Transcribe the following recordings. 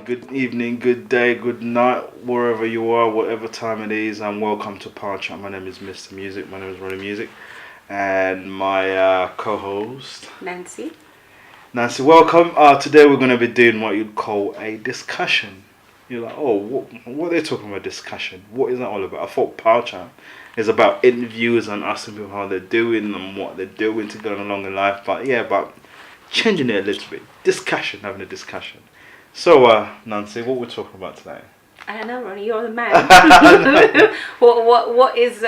good evening, good day, good night, wherever you are, whatever time it is, and welcome to Power Chat. My name is Mr. Music, my name is Ronnie Musik, and my co-host, Nancy. Nancy, welcome. Today we're going to be doing what you'd call a discussion. You're like, oh, what are they talking about discussion? What is that all about? I thought Power Chat is about interviews and asking people how they're doing and what they're doing to go along in life, but changing it a little bit. Discussion, having a discussion. So, Nancy, what we're talking about today? I don't know, Ronnie. You're the man. what is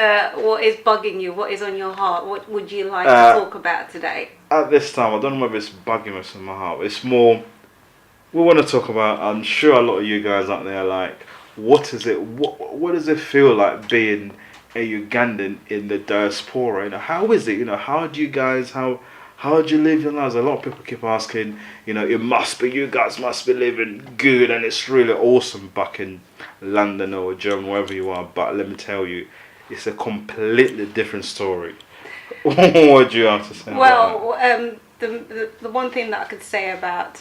bugging you? What is on your heart? What would you like to talk about today? At this time, I don't know whether it's bugging us in my heart. It's more we want to talk about. I'm sure a lot of you guys out there are like, what is it? What does it feel like being a Ugandan in the diaspora? You know, how is it? You know, how do you guys How do you live your lives? A lot of people keep asking, you know, you guys must be living good and it's really awesome back in London or Germany, wherever you are. But let me tell you, it's a completely different story. What do you have to say about that? The one thing that I could say about,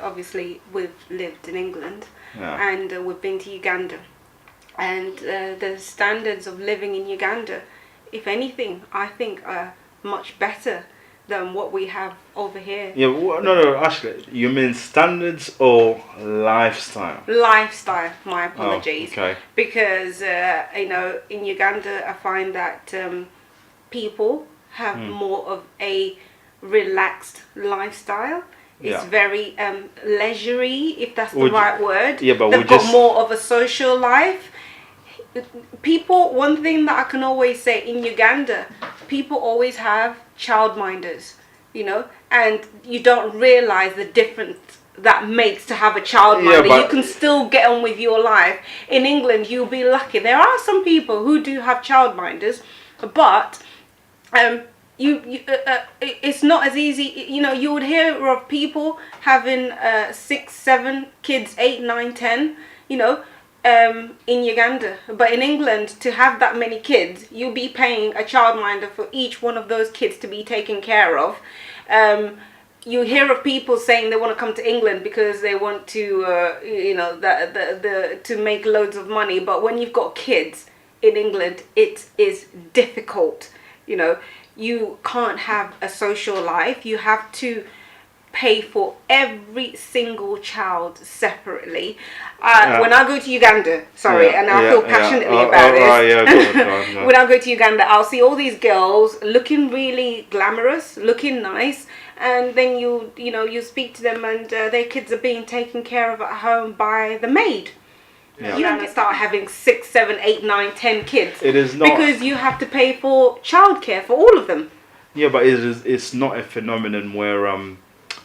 obviously we've lived in England and we've been to Uganda. And the standards of living in Uganda, if anything, I think are much better than what we have over here. Yeah, no, actually, you mean standards or lifestyle? Lifestyle, my apologies. Oh, okay. Because, in Uganda, I find that people have more of a relaxed lifestyle. It's very leisurely, if that's the right word. Yeah, but they've got more of a social life. People, one thing that I can always say in Uganda, people always have childminders, and you don't realize the difference that makes to have a childminder. You can still get on with your life. In England, you'll be lucky. There are some people who do have childminders, but it's not as easy. You would hear of people having 6, 7 kids, 8, 9, 10. In Uganda, but in England, to have that many kids, you'll be paying a childminder for each one of those kids to be taken care of. You hear of people saying they want to come to England because they want to, to make loads of money. But when you've got kids in England, it is difficult. You can't have a social life. You have to pay for every single child separately. When I go to Uganda, and I feel passionately about this. When I go to Uganda, I'll see all these girls looking really glamorous, looking nice, and then you speak to them and their kids are being taken care of at home by the maid. Yeah. You don't start having 6, 7, 8, 9, 10 kids. It is not, because you have to pay for childcare for all of them. Yeah, but it's not a phenomenon where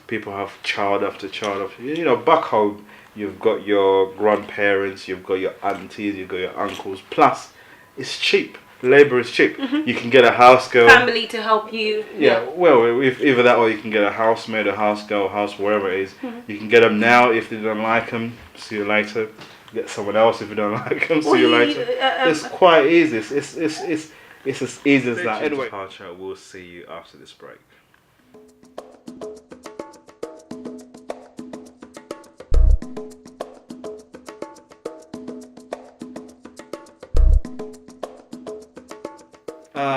people have child after child after. Back home, you've got your grandparents, you've got your aunties, you've got your uncles. Plus, it's cheap. Labor is cheap. Mm-hmm. You can get a house girl, family to help you. Yeah. Well, if either that or you can get a housemaid, a house girl, house wherever it is. Mm-hmm. You can get them now. If they don't like them, see you later. Get someone else if you don't like them. See you later. It's quite easy. It's as easy as that. Anyway, we'll see you after this break.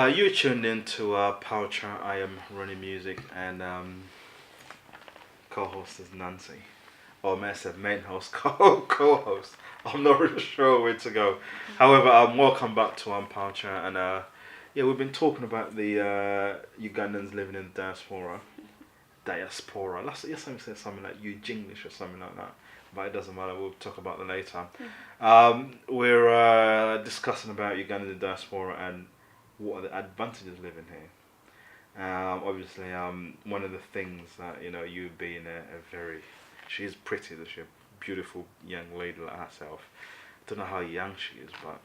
You're tuned in to Power Chat. I am Ronnie Musik and co-host is Nancy. Or may I say main host, co-host. I'm not really sure where to go. However, welcome back to Power Chat. And we've been talking about the Ugandans living in the diaspora. Diaspora. Let's say something like Jinglish or something like that. But it doesn't matter. We'll talk about that later. We're discussing about Uganda in the diaspora and what are the advantages of living here. Obviously, one of the things that, you being she's pretty, she's a beautiful young lady like herself. Don't know how young she is, but...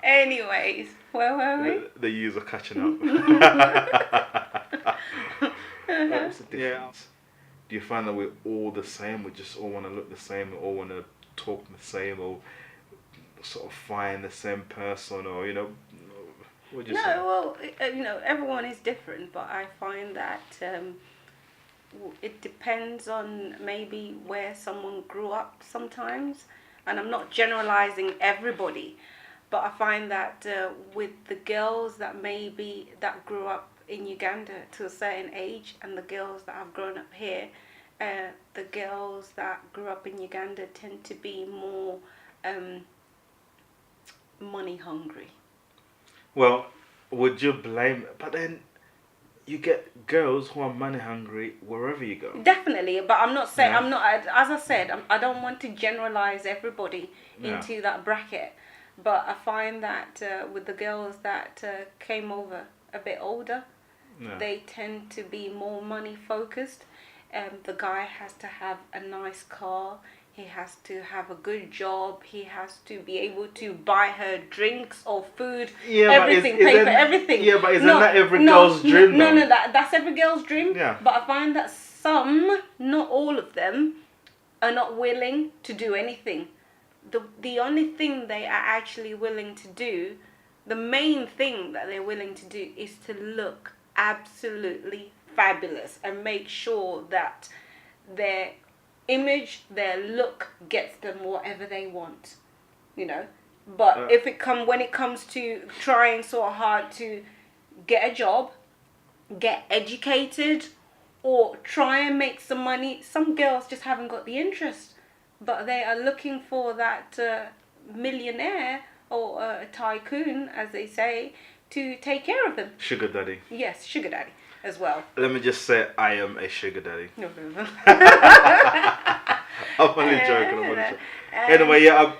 Anyways, where were we? The years are catching up. What's the difference? Do you find that we're all the same? We just all want to look the same, we all want to talk the same, or sort of find the same person, or what do you say? Well, everyone is different, but I find that it depends on maybe where someone grew up sometimes, and I'm not generalizing everybody, but I find that with the girls that grew up in Uganda to a certain age, and the girls that have grown up here, the girls that grew up in Uganda tend to be more money hungry. Well, would you blame? But then you get girls who are money hungry wherever you go. Definitely, but I'm not saying, Yeah. I'm not, as I said, I don't want to generalize everybody Yeah. into that bracket, but I find that with the girls that came over a bit older, Yeah. they tend to be more money focused. The guy has to have a nice car, he has to have a good job, he has to be able to buy her drinks or food, Yeah, everything, pay for everything. Yeah, but isn't that every girl's dream? No, though? that's every girl's dream. Yeah. But I find that some, not all of them, are not willing to do anything. The only thing they are actually willing to do, the main thing that they're willing to do, is to look absolutely fabulous and make sure that their image, their look gets them whatever they want, you know. But when it comes to trying so hard to get a job, get educated, or try and make some money, some girls just haven't got the interest, but they are looking for that millionaire or tycoon, as they say, to take care of them. Sugar daddy. Yes, sugar daddy as well. Let me just say, I am a sugar daddy. No. I'm only joking. Anyway, yeah,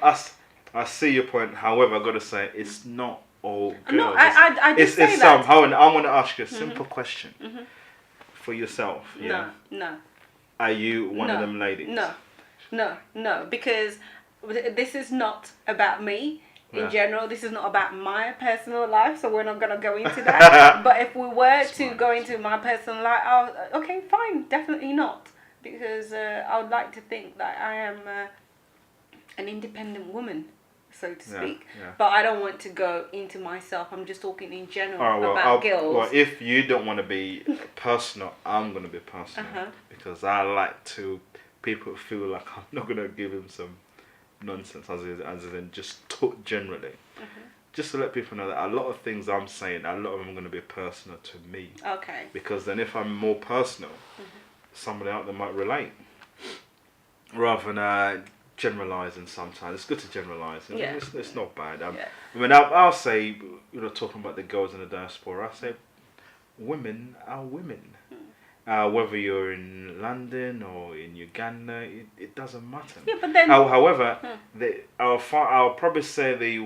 I see your point. However, I gotta say, it's not all girls. No, I did say it's that. some. However, I want to ask you a simple question for yourself. Yeah. No. Are you one of them ladies? No, because this is not about me. In general, this is not about my personal life, so we're not going to go into that. But if we were to go into my personal life, okay, fine, definitely not. Because I would like to think that I am an independent woman, so to speak. Yeah. But I don't want to go into myself. I'm just talking in general about girls. Well, if you don't want to be personal, I'm going to be personal. Because I like to, people feel like I'm not going to give him some nonsense, as in just talk generally. Just to let people know that a lot of things I'm saying, a lot of them are going to be personal to me. Okay. Because then if I'm more personal, somebody out there might relate. Rather than generalising sometimes. It's good to generalise. Yeah. It's not bad. Yeah. I mean, I'll say, talking about the girls in the diaspora, I say women are women. Whether you're in London or in Uganda, it doesn't matter. Yeah, but then... However, I'll probably say the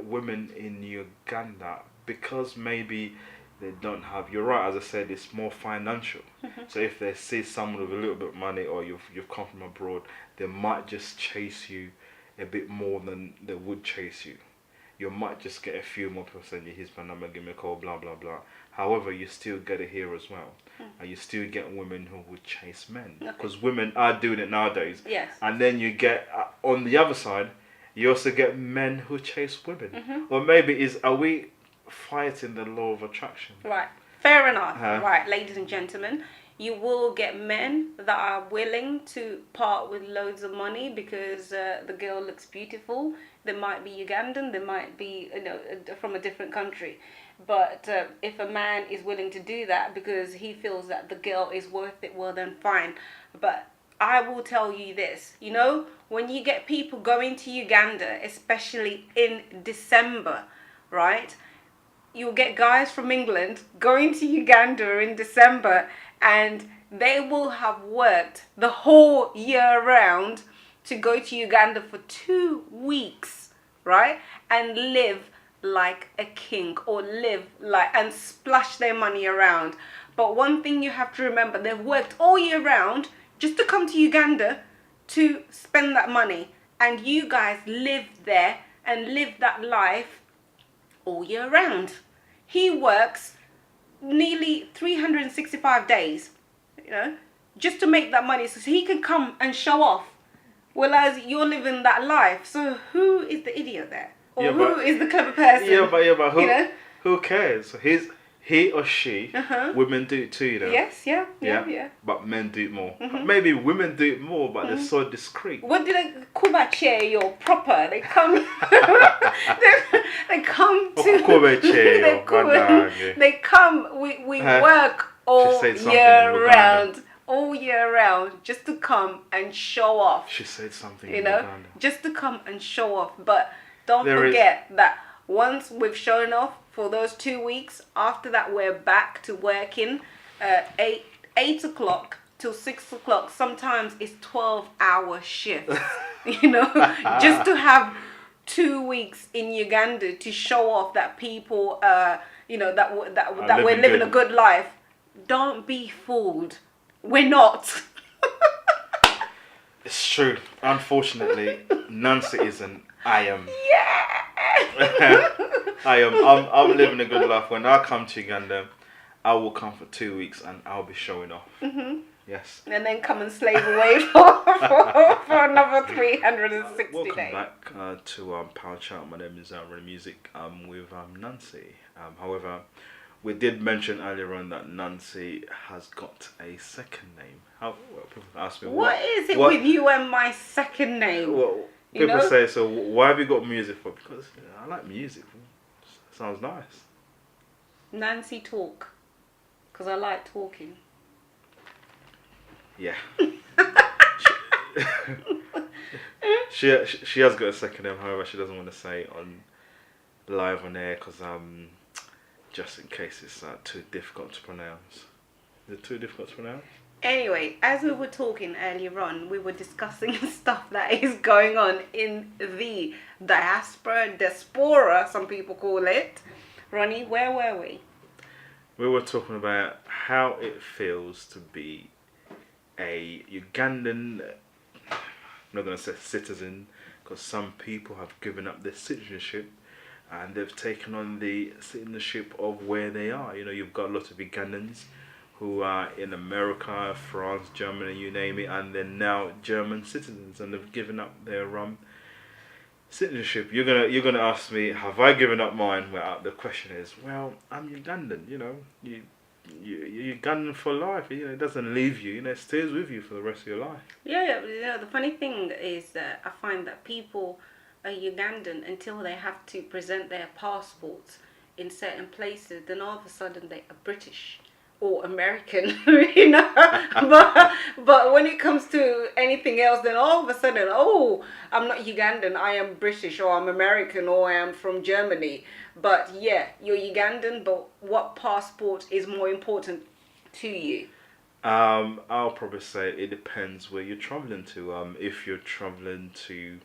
women in Uganda, because maybe they don't have... You're right, as I said, it's more financial. So if they see someone with a little bit of money, or you've come from abroad, they might just chase you a bit more than they would chase you. You might just get a few more people saying, here's my number, give me a call, blah, blah, blah. However, you still get it here as well. And you still get women who would chase men. Because women are doing it nowadays. Yes. And then you get, on the other side, you also get men who chase women. Or maybe are we fighting the law of attraction? Right. Fair enough. Right, ladies and gentlemen. You will get men that are willing to part with loads of money because the girl looks beautiful. They might be Ugandan, they might be from a different country. But if a man is willing to do that because he feels that the girl is worth it, well then fine. But I will tell you this, when you get people going to Uganda, especially in December, right? You'll get guys from England going to Uganda in December, and they will have worked the whole year round to go to Uganda for 2 weeks, right? And live like a king, or and splash their money around. But one thing you have to remember, they've worked all year round just to come to Uganda to spend that money. And you guys live there and live that life all year round. He works nearly 365 days, just to make that money so he can come and show off. Whereas you're living that life. So who is the idiot there? Or who is the clever person? Yeah, but who cares? he or she, women do it too, you know. Yes, yeah. But men do it more. Maybe women do it more, but they're so discreet. What did they Kuba chair your proper? They come they come to they come we work all year round. All year round, just to come and show off. She said something, you know, just to come and show off. But don't forget that once we've shown off for those 2 weeks, after that we're back to working 8 o'clock till 6 o'clock. Sometimes it's 12-hour shifts, you know, just to have 2 weeks in Uganda to show off that people, you know, that we're living a good life. Don't be fooled. We're not. It's true. Unfortunately, Nancy isn't. I am. Yeah. I am. I'm living a good life. When I come to Uganda, I will come for 2 weeks and I'll be showing off. Yes. And then come and slave away for another 360 days. Welcome back to Power Chat. My name is Ronnie Musik. I'm with Nancy. However, we did mention earlier on that Nancy has got a second name. People ask me, what is it with you and my second name? Well, people say, so why have you got music for? Because I like music. It sounds nice. Nancy Talk. Because I like talking. Yeah. she has got a second name, however, she doesn't want to say it on live on air because just in case it's too difficult to pronounce. Is it too difficult to pronounce? Anyway, as we were talking earlier on, we were discussing stuff that is going on in the diaspora, some people call it. Ronnie, where were we? We were talking about how it feels to be a Ugandan, I'm not going to say citizen, because some people have given up their citizenship and they've taken on the citizenship of where they are. You know, you've got a lot of Ugandans who are in America, France, Germany, you name it, and they're now German citizens and they've given up their citizenship. You're gonna ask me, have I given up mine? Well, the question is, well, I'm Ugandan. You know, you're Ugandan for life. You know, it doesn't leave you. You know, it stays with you for the rest of your life. Yeah. You know, the funny thing is that I find that people are Ugandan until they have to present their passports in certain places. Then all of a sudden they are British or American, you know. but when it comes to anything else, then all of a sudden, oh, I'm not Ugandan, I am British, or I'm American, or I am from Germany. But yeah, you're Ugandan, but what passport is more important to you? I'll probably say it depends where you're traveling to. If you're traveling to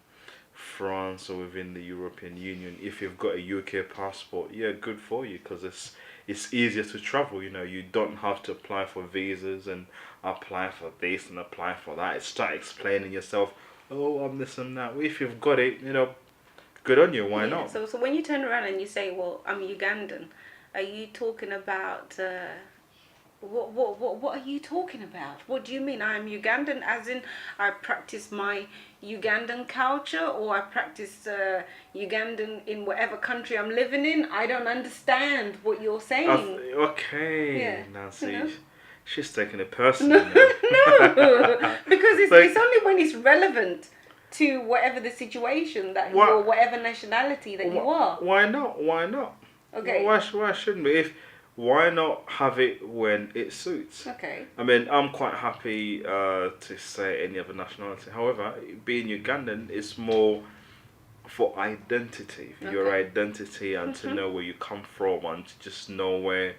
France or within the European Union, if you've got a UK passport, yeah, good for you, because it's easier to travel. You know, you don't have to apply for visas and apply for this and apply for that. Start explaining yourself, oh, I'm this and that. If you've got it, you know, good on you, why not? So when you turn around and you say, well, I'm Ugandan, are you talking about what are you talking about? What do you mean? I'm Ugandan as in I practice my Ugandan culture, or I practice Ugandan in whatever country I'm living in? I don't understand what you're saying. Okay, Nancy. You know? She's taking it personally. No, because it's only when it's relevant to whatever the situation that you're, whatever nationality that you are. Why not? Okay. Why shouldn't we? Why not have it when it suits? Okay. I mean, I'm quite happy to say any other nationality. However, being Ugandan is more for identity, for your identity, and to know where you come from, and to just know where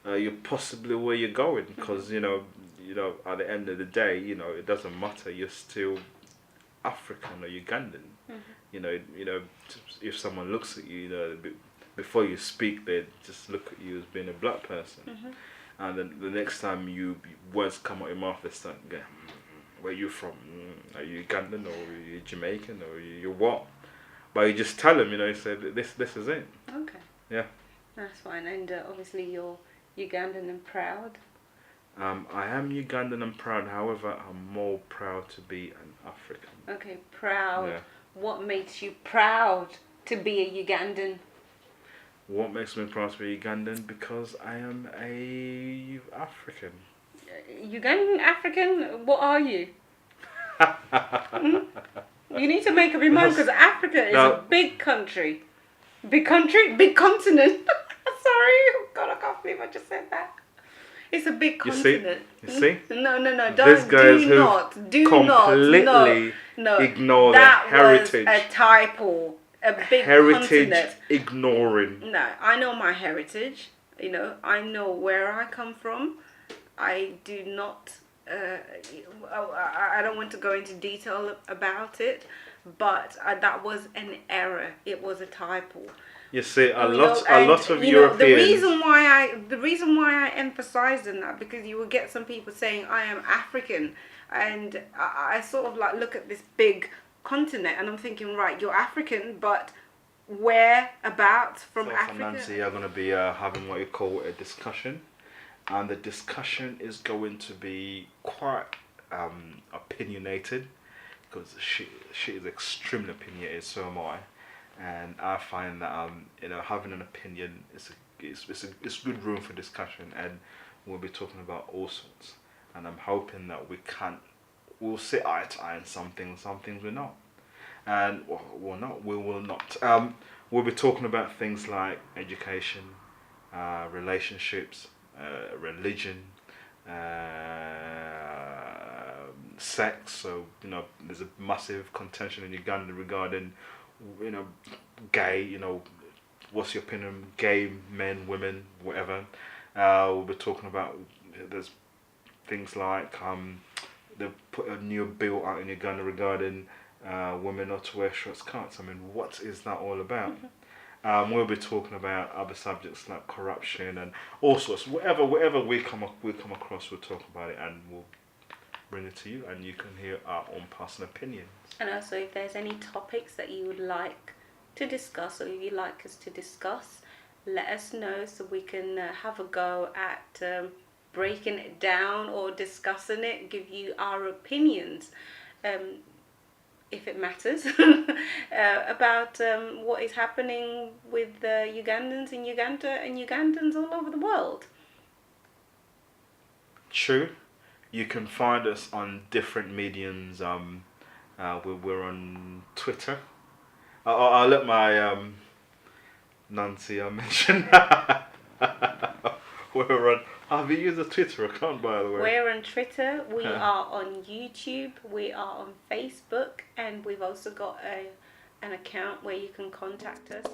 where you're going. Because you know, at the end of the day, you know, it doesn't matter. You're still African or Ugandan. You know, if someone looks at you, you know, before you speak, they just look at you as being a black person. And then the next time words come out your mouth, they start going, where are you from? Are you Ugandan, or are you Jamaican, or are you what? But you just tell them, you know, you say, this is it. Okay. Yeah. That's fine. And obviously you're Ugandan and proud. I am Ugandan and proud. However, I'm more proud to be an African. Okay, proud. Yeah. What makes you proud to be a Ugandan? What makes me proud to be Ugandan? Because I am a African. Ugandan African? What are you? You need to make up your mind because Africa is a big country. Big country? Big continent. Sorry. God, I can't believe I just said that. It's a big continent. You see? No. These guys Do not completely ignore their heritage. That was a typo. A big heritage continent. ignoring. No, I know my heritage. You know, I know where I come from. I do not. I don't want to go into detail about it, but that was an error. It was a typo. You see, a lot of Europeans. The reason why I emphasized in that, because you will get some people saying I am African, and I sort of like look at this big continent and I'm thinking, right, you're African, but whereabouts from Africa? Nancy, you're going to be having what you call a discussion, and the discussion is going to be quite opinionated, because she is extremely opinionated, so am I, and I find that having an opinion is good room for discussion, and we'll be talking about all sorts, and I'm hoping that we'll sit eye to eye on some things we're not. And we will not. We'll be talking about things like education, relationships, religion, sex. So, there's a massive contention in Uganda regarding, gay, what's your opinion, gay men, women, whatever. We'll be talking about, there's things like, they've put a new bill out in Uganda regarding women not to wear short skirts. I mean, what is that all about? We'll be talking about other subjects like corruption and all sorts. Whatever we come across, we'll talk about it and we'll bring it to you, and you can hear our own personal opinions. And also, if there's any topics that you would like to discuss or you'd like us to discuss, let us know so we can have a go at breaking it down or discussing it, give you our opinions, if it matters, about what is happening with Ugandans in Uganda and Ugandans all over the world. True. You can find us on different mediums. We're on Twitter. I'll let my Nancy mention. We're on. Have you used a Twitter account, by the way? We're on Twitter. We are on YouTube. We are on Facebook, and we've also got an account where you can contact us.